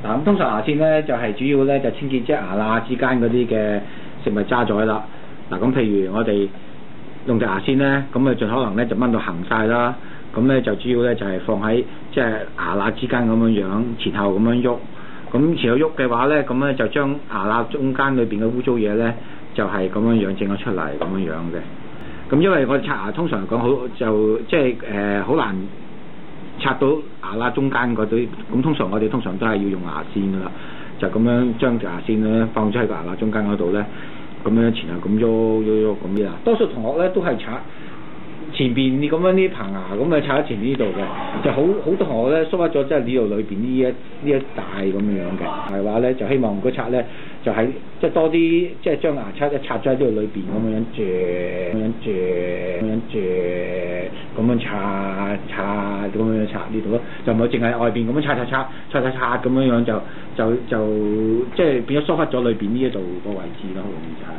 咁通常牙線咧就係、主要咧就清潔即係牙罅之間嗰啲嘅食物渣滓啦。嗱咁譬如我哋用隻牙線咧，咁啊盡可能咧就掹到行晒啦。咁咧就主要咧就係放喺即係牙罅之間咁樣樣前後咁樣喐。咁前後喐嘅話咧，咁咧就將牙罅中間裏邊嘅污糟嘢咧就係咁樣樣整咗出嚟咁樣樣嘅。咁因為我哋刷牙通常嚟講好就即係好難刷到牙罅中間嗰啲，咁通常我哋都係要用牙線噶啦，就咁樣將條牙線咧放咗喺個牙罅中間嗰度咧，咁樣前後咁喐咁啦。多數同學咧都係刷前邊咁樣啲棚牙咁啊，刷喺前邊呢度嘅，就好多同學咧疏忽咗即係呢度裏邊呢一帶咁樣嘅，係話咧就希望個刷咧就喺即係多啲即係將牙刷一刷咗喺呢度裏邊咁樣咁樣刷呢度咯，就唔係淨係外邊咁樣刷咁樣樣就即係變咗疏忽咗裏邊呢一度個位置咯，好容易就係。